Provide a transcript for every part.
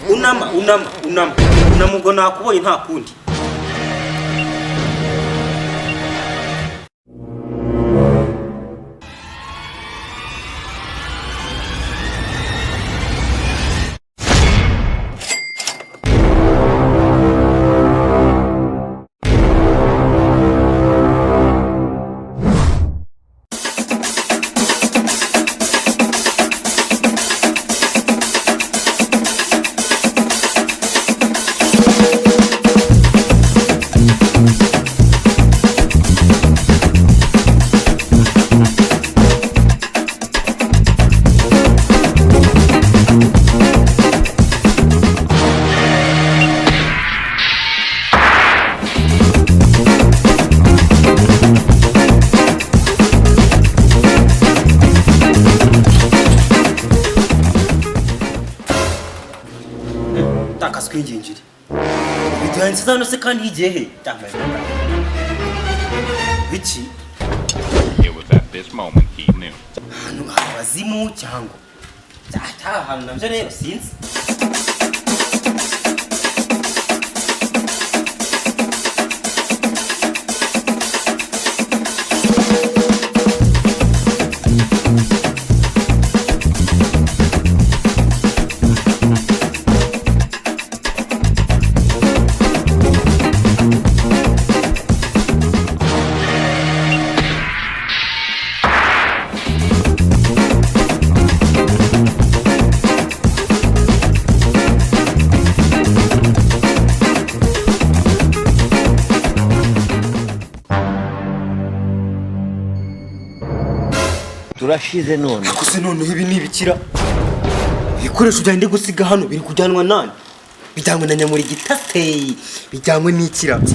unama ubwo nakubonye nta kundi. Takaskwinjinjiri. Bitanze zano se kandi igihe cyambaye. Biki? It was at this moment he knew. Hano abazimu cyangwa. Hano nabyo rero sinzi. Turashize none. Akuse none ibi nibikira. Ibikoresho byandi gusiga hano biri kujyanwa nani? Bijyanywe na nyamuri gitateye. Bijyanywe n'ikirabye.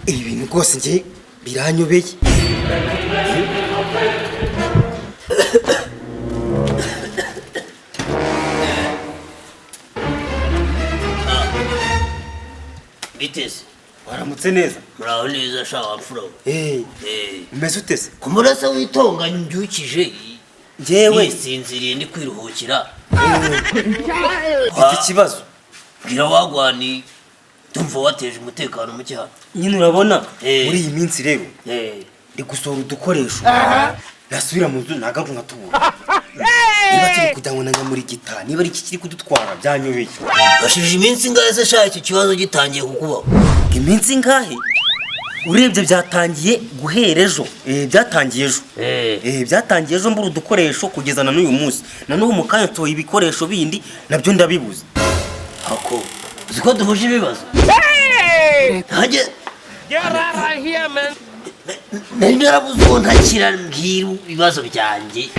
Ibi bintu rwose nje biranyobeye. Biteze. Waramutse neza. Muraho neza sha wafuro. Umeze utese? Kumurasa witonganya mbyukije. Jewe sinziriye ndi kwiruhukira. Iki kibazo. Gira wagwani tumva wateje umutekano mu cyaha. Nyine urabona muri iyi minsi rero. Ndi gusohora udukoresho. Nasubira mu nzu nagaruka nkatubura. Niba kiri kujyanwa na nyamuri gita, niba ari iki kiri kudutwara byanyobeye. Bashije iminsi ngahe se sha iki kibazo gitangiye kukubaho. Iminsi ngahe? Urebye byatangiye guhera ejo. Byatangiye ejo. Byatangiye ejo mbura udukoresho kugeza na n'uyu munsi. Na n'ubu mukanya toye ibikoresho bindi nabyo ndabibuze. Hako. Uziko duhuje ibibazo. Haje. Get out of here, man. Narabuze ngo ntakira mbwira ibibazo byanjye.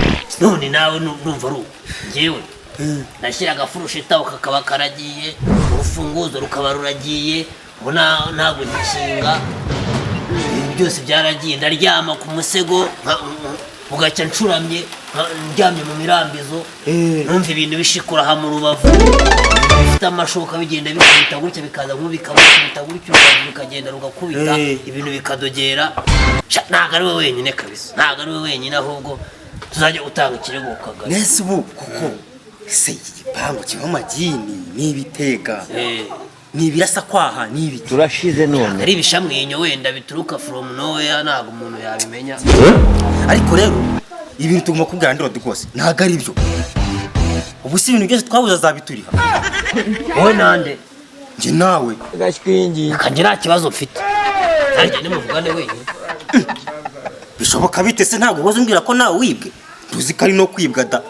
None nawe numva ru. Ngewe. Nashyira agafurushita ukakaba karagiye, urufunguzo rukaba ruragiye. Bona ntabwo ntishinga byose byaragiye ndaryama ku musego ugacya ncuramye ndyamye mu mirambizo numva ibintu bishikura ha mu rubavu bifite amashoka bigenda bikubita gutya bikaza nk'ubikabita gutya bikagenda rugakubita ibintu bikadogera ntago ari we wenyine kabisa ntago ari we wenyine ahubwo tuzajya gutanga ikirego ukagana nese ubu kuko se igipangu kiba amagini n'ibitega nibirasa kwaha nibi turashize none ari bishamwenyo wenda bituruka from nowhere ntago umuntu yabimenya ariko rero ibintu tugomba kubwira ndiro rwose ntago ari byo ubu si ibintu byose twabuze azabituriha wowe nande nje nawe gashwingi akanje nta kibazo mfite nanjye nimuvugane wenyine bishoboka bite se ntago uboze umbwira ko nawe wibwe tuzi ko ari no kwibwa da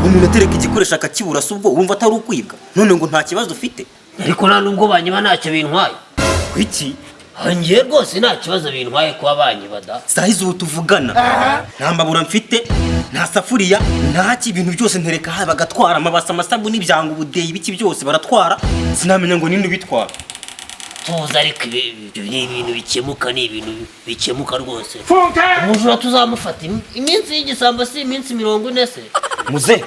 umuntu atereka igikoresho akakibura se ubwo wumva atari ukwibwa none ngo nta kibazo ufite ariko nta nubwo banyiba ntacyo bintwaye kwiki hangiye rwose nta kibazo bintwaye kuba banyiba da sahize ubu tuvugana nta mbabura mfite nta safuriya ntaki ibintu byose ntereka haba bagatwara amabasa amasabu n'ibyango ubudeyi biki byose baratwara sinamenya ngo ninde ubitwara tuza ariko ibintu bikemuka ni ibintu bikemuka rwose umujura tuzamufata iminsi y'igisambo si iminsi 40 se muze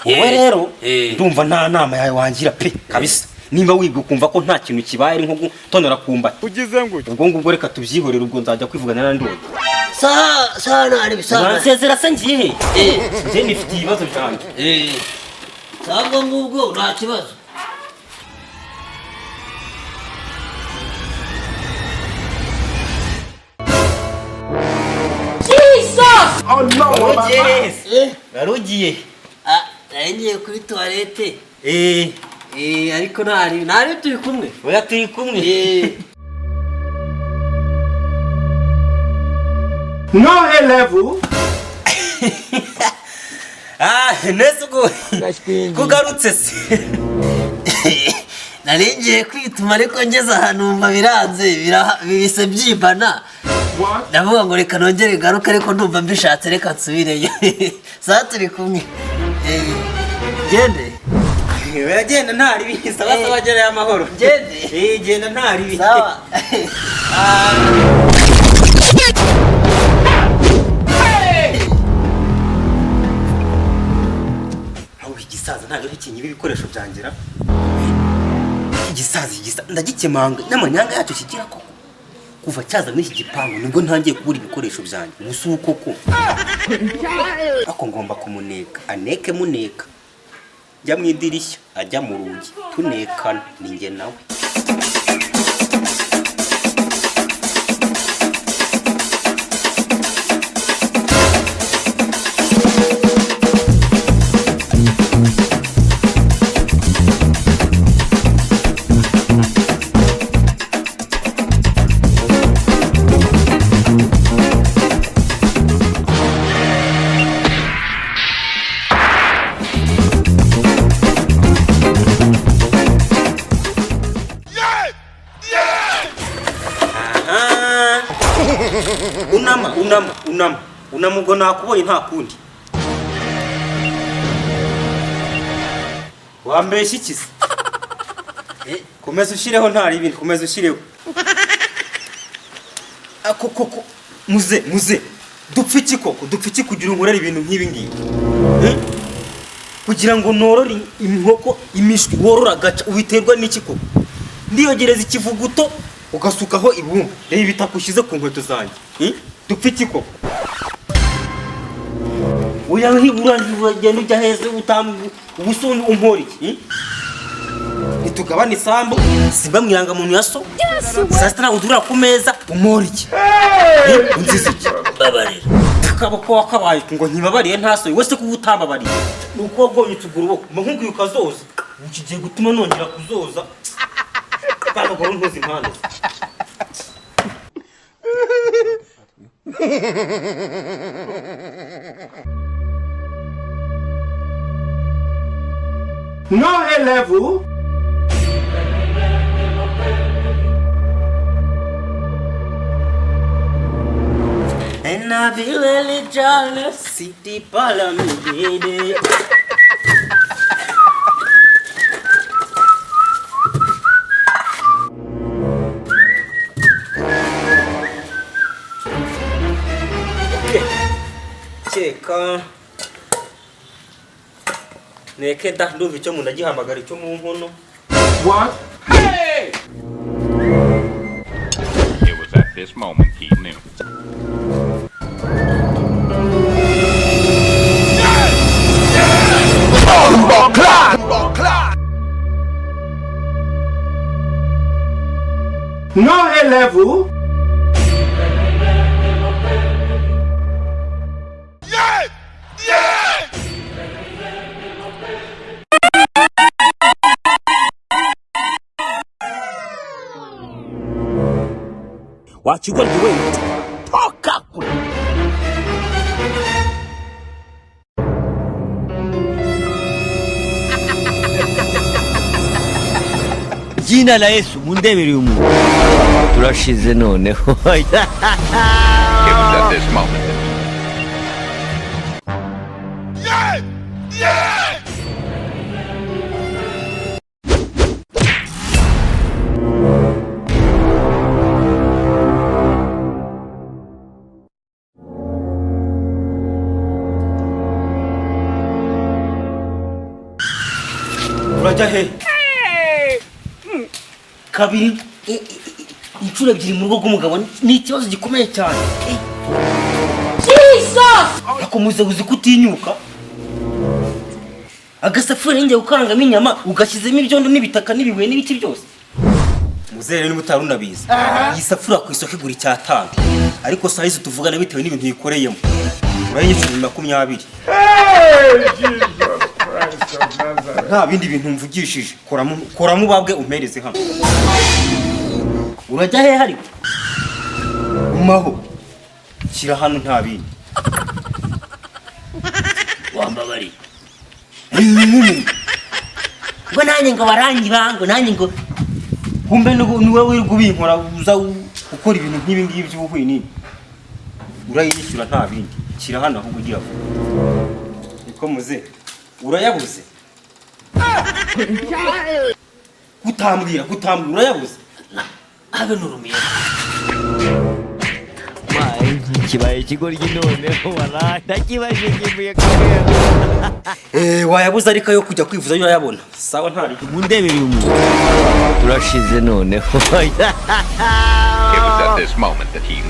wowe rero ndumva nta nama yawe wangira pe kabisa nimba wibwe kumva ko nta kintu kibaye ari nko gutonora kumbata ugize ngo ubwo ngubwo reka tubyihorera ubwo nzajya kwivugana na ndoro sana ari bisana bansezera se ngiye nje nifite ibibazo byanjye Cyangwa ngubwo nta kibazo. Warugiye. Ngiye kuri toilette. Ariko ntari turi kumwe. Oya turi kumwe. No level. Nesugo. Kugarutse se. Nari ngiye kwituma ariko ngeze ahantu numva biranze bibise byibana. Ndavuga ngo reka nongere garuka ariko ndumva mbishatse reka nsubireyo. Sa turi kumwe. Gende. Oya genda ntari bihisa basaba gereye amahoro. Gende. Genda ntari bihisa. Sawa. Igisaza ntabwo ari ikinyi ibikoresho byangira. Igisaza ndagikemanga n'amanyanga yacu kigira koko. Kuva cyaza muri iki gipangu nibwo ntangiye kubura ibikoresho byanjye. Musu koko. Ako ngomba kumuneka, aneke muneka. Jya mu idirishya, ajya mu rugi, tunekana ninjye nawe. Unama ubwo nakubonye nta kundi. Wambeshya iki se? Komeza ushireho ntari ibindi, komeza ushireho. Koko muze dupfa iki koko, dupfa iki kugira unkorera ibintu nk'ibi ngibi. Kugira ngo norore inkoko imishwi worora gaca ubiterwa n'iki koko? Ndiyogereza ikivuguto ugasukaho ibumba. Reba bitakushize ku nkweto zanjye. Dupfa iki koko? Oya uragenda ujya heza utambu ubusuni umpori. Nitugabana isambu simba mwiranga muntu yaso. Sasa na udura ku meza umpori iki? Unzize iki? Babarira. Akaboko wakabaye ngo ntibabariye ntaso wese kugutababariye. Nuko gomye tugurubo nkunguye ukazoza. Ukigiye gutuma nongera kuzoza. Kandi ngo ntuzi impano. No level. And I feel really jealous, city palamide. Cheka. Neke da ndumva icyo umuntu agihamagara icyo mu nkono. What? Hey! It was at this moment he knew. No level. What you gonna do? Talk up. Jina la Yesu mundebere umuntu. Turashize noneho. It was at this moment that Urajya he? Kabiri inshuro ebyiri mu rugo rw'umugabo ni ikibazo gikomeye cyane. Jesus! Akomuze uzi kutinyuka. agasafuriya ngiye gukarangamo inyama ugashyizemo ibyondo n'ibitaka n'ibibuye n'ibiti byose. Muzere niba utari unabizi, iyi safuriya ku isoko igura 500, ariko size tuvugana bitewe n'ibintu yikoreyemo urayishyura 20. Nta bindi bintu mvugishije, koramo babwe umpereze hano. Urajya he hari? Umaho. Shyira hano nta bindi. Wambabari. Ngo nanjye ngo barangira ngo nanjye ngo kumbe niwe wirugubinkora uza ukora ibintu nk'ibi ngibi by'ubuhuye nini. Urayishyura nta bindi. Shyira hano aho ugira vuba. Niko muze. Urayabuze? Kutambwira urayabuze? Habe nurumiye. kibaye ikigoryi noneho warata kibaje ngiye kamera. Wayabuze ariko yo kujya kwivuza yo yabona. Sawa ntari. Mundebere umuntu. Turashize noneho. It was at this moment that he